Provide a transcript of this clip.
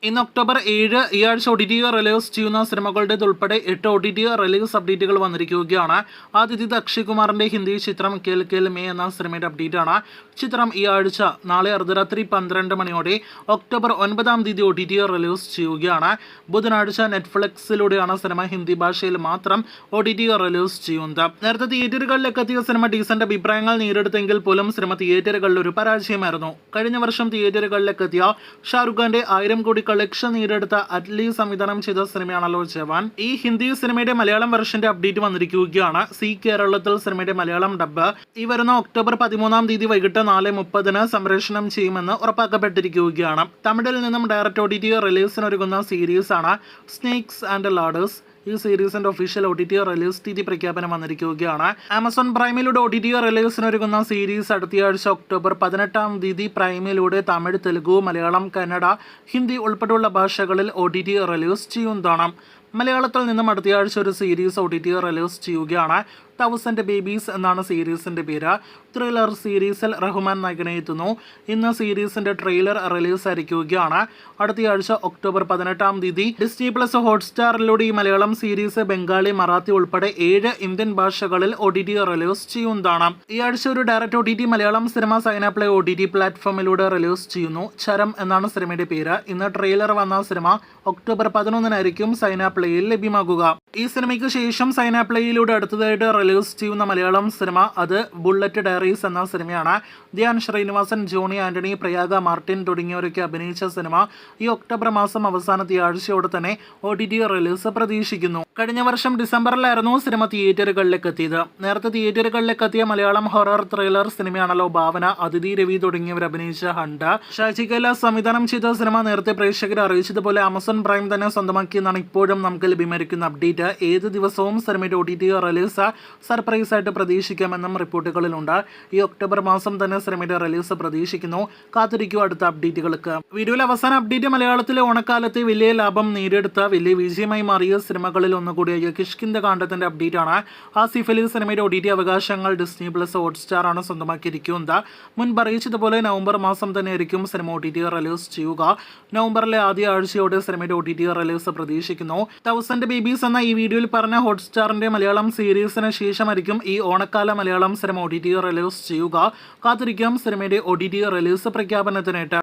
ഇന്ന് ഒക്ടോബർ 7 ഈ ആഴ്ച OTT റിലീസ് ചെയ്യുന്ന സിനിമകളുടേത് ഉൾപ്പെടെ 8 OTT റിലീസ് അപ്ഡേറ്റുകൾ വന്നിരിക്കുകയാണ്. ആദ്യത്തേത് അക്ഷയ് കുമാറിന്റെ ഹിന്ദി ചിത്രം കേൽ കേൽ മേ എന്ന സിനിമയുടെ അപ്ഡേറ്റ് ആണ്. ചിത്രം ഈ ആഴ്ച നാളെ അർദ്ധരാത്രി 12 മണിയോടെ ഒക്ടോബർ 9 OTT റിലീസ് ചെയ്യുകയാണ്. ബുധനാഴ്ച നെറ്റ്ഫ്ലിക്സിലൂടെയാണ് സിനിമ ഹിന്ദി ഭാഷയിൽ മാത്രം OTT റിലീസ് ചെയ്യുന്നത്. നേരത്തെ തിയേറ്ററുകളിലേക്ക് എത്തിയ സിനിമ ഡീസന്റ് അഭിപ്രായങ്ങൾ നേരിടുത്തെങ്കിൽ പോലും സിനിമ തിയേറ്ററുകളിൽ ഒരു പരാജയമായിരുന്നു. കഴിഞ്ഞ വർഷം തിയേറ്ററുകളിലേക്ക് എത്തിയ ഷാറുഖ് ഖാന്റെ 1000 കോടി കളക്ഷൻ നേടിയെടുത്ത അറ്റ്ലി സംവിധാനം ചെയ്ത സിനിമയാണല്ലോ ജവാൻ. ഈ ഹിന്ദി സിനിമയുടെ മലയാളം വെർഷന്റെ അപ്ഡേറ്റ് വന്നിരിക്കുകയാണ്. കേരളത്തിൽ സിനിമയുടെ മലയാളം ഡബ്ബ് ഈ വരുന്ന ഒക്ടോബർ 13 വൈകിട്ട് 4:30 സംപ്രേഷണം ചെയ്യുമെന്ന് ഉറപ്പാക്കപ്പെട്ടിരിക്കുകയാണ്. തമിഴിൽ നിന്നും ഡയറക്റ്റ് OTT റിലീസിനൊരുങ്ങുന്ന സീരീസ് ആണ് സ്നേക്സ് ആൻഡ് ലാഡേഴ്സ്. ഈ സീരീസിന്റെ ഒഫീഷ്യൽ OTT റിലീസ് തീയതി പ്രഖ്യാപനം വന്നിരിക്കുകയാണ്. ആമസോൺ പ്രൈമിലൂടെ OTT റിലീസിനൊരുങ്ങുന്ന സീരീസ് അടുത്തയാഴ്ച ഒക്ടോബർ 18 പ്രൈമിലൂടെ തമിഴ്, തെലുഗു, മലയാളം, കന്നഡ, ഹിന്ദി ഉൾപ്പെടെയുള്ള ഭാഷകളിൽ OTT റിലീസ് ചെയ്യുന്നതാണ്. മലയാളത്തിൽ നിന്നും അടുത്തയാഴ്ച ഒരു സീരീസ് OTT റിലീസ് ചെയ്യുകയാണ്. 1000 ബേബീസ് എന്നാണ് സീരീസിന്റെ പേര്. ത്രില്ലർ സീരീസിൽ റഹ്മാൻ നായകനെ എത്തുന്നു. ഇന്ന് സീരീസിന്റെ ട്രെയിലർ റിലീസ് ആയിരിക്കുകയാണ്. അടുത്തയാഴ്ച ഒക്ടോബർ 18 ഡിസ്നി പ്ലസ് ഹോട്ട്സ്റ്റാറിലൂടെ ഈ മലയാളം സീരീസ് ബംഗാളി, മറാത്തി ഉൾപ്പെടെ 7 ഇന്ത്യൻ ഭാഷകളിൽ OTT റിലീസ് ചെയ്യുന്നതാണ്. ഈ ആഴ്ച ഒരു direct OTT Malayalam cinema Saina play OTT പ്ലാറ്റ്ഫോമിലൂടെ റിലീസ് ചെയ്യുന്നു. ചരം എന്നാണ് സിനിമയുടെ പേര്. ഇന്ന് ട്രെയിലർ വന്ന സിനിമ ഒക്ടോബർ 11 സൈന പ്ലേയിൽ ലഭ്യമാകുക. ഈ സിനിമയ്ക്ക് ശേഷം സൈന പ്ലേയിലൂടെ അടുത്തതായിട്ട് റിലീസ് ചെയ്യുന്ന മലയാളം സിനിമ അത് ബുള്ളറ്റ് ഡയറീസ് എന്ന സിനിമയാണ്. ധ്യാൻ ശ്രീനിവാസൻ, ജോണി ആന്റണി, പ്രയാഗ മാർട്ടിൻ തുടങ്ങിയവരൊക്കെ അഭിനയിച്ച സിനിമ ഈ ഒക്ടോബർ മാസം അവസാനത്തെ ആഴ്ചയോടെ തന്നെ OTT റിലീസ് പ്രതീക്ഷിക്കുന്നു. കഴിഞ്ഞ വർഷം ഡിസംബറിലായിരുന്നു സിനിമ തിയേറ്ററുകളിലേക്ക് എത്തിയത്. നേരത്തെ തിയേറ്ററുകളിലേക്ക് എത്തിയ മലയാളം ഹൊറർ ത്രില്ലർ സിനിമയാണല്ലോ ഭാവന, അതിഥി രവി തുടങ്ങിയവർ അഭിനയിച്ച ഹണ്ട്. ഷാജി കൈലാസ് സംവിധാനം ചെയ്ത സിനിമ നേരത്തെ പ്രേക്ഷകരെ അറിയിച്ചതുപോലെ ആമസോൺ പ്രൈം തന്നെ സ്വന്തമാക്കിയെന്നാണ് ഇപ്പോഴും നമുക്ക് ലഭ്യമായിരിക്കുന്ന അപ്ഡേറ്റ്. ഏത് ദിവസവും സിനിമയുടെ OTT റിലീസ് സർപ്രൈസ് ആയിട്ട് പ്രതീക്ഷിക്കാമെന്നും റിപ്പോർട്ടുകളിലുണ്ട്. ഈ ഒക്ടോബർ മാസം തന്നെ സിനിമയുടെ റിലീസ് പ്രതീക്ഷിക്കുന്നു. കാത്തിരിക്കൂ അടുത്ത അപ്ഡേറ്റുകൾക്ക്. വീഡിയോയിലെ അവസാന അപ്ഡേറ്റ് മലയാളത്തിലെ ഓണക്കാലത്തെ വലിയ ലാഭം നേടിയെടുത്ത വലിയ വിജയമായി മാറിയ സിനിമകളിൽ ഒന്നുകൂടിയായ കിഷ്കിന്ദ കാണ്ഡത്തിന്റെ അപ്ഡേറ്റ് ആണ്. ആസിഫ് അലി സിനിമയുടെ OTT അവകാശങ്ങൾ ഡിസ്നി പ്ലസ് ഹോട്ട്സ്റ്റാർ ആണ് സ്വന്തമാക്കിയിരിക്കുന്നത്. മുൻപ് അറിയിച്ചതുപോലെ നവംബർ മാസം തന്നെ ആയിരിക്കും സിനിമ OTT റിലീസ് ചെയ്യുക. നവംബറിലെ ആദ്യ ആഴ്ചയോടെ സിനിമയുടെ OTT റിലീസ് പ്രതീക്ഷിക്കുന്നു. 1000 ബേബീസ് എന്ന ഈ വീഡിയോയിൽ പറഞ്ഞ ഹോട്ട്സ്റ്റാറിന്റെ മലയാളം സീരീസിന് ശേഷമായിരിക്കും ഈ ഓണക്കാല മലയാളം സിനിമ OTT റിലീസ് ചെയ്യുക. കാത്തിരിക്കാം സിനിമയുടെ OTT റിലീസ് പ്രഖ്യാപനത്തിനായിട്ട്.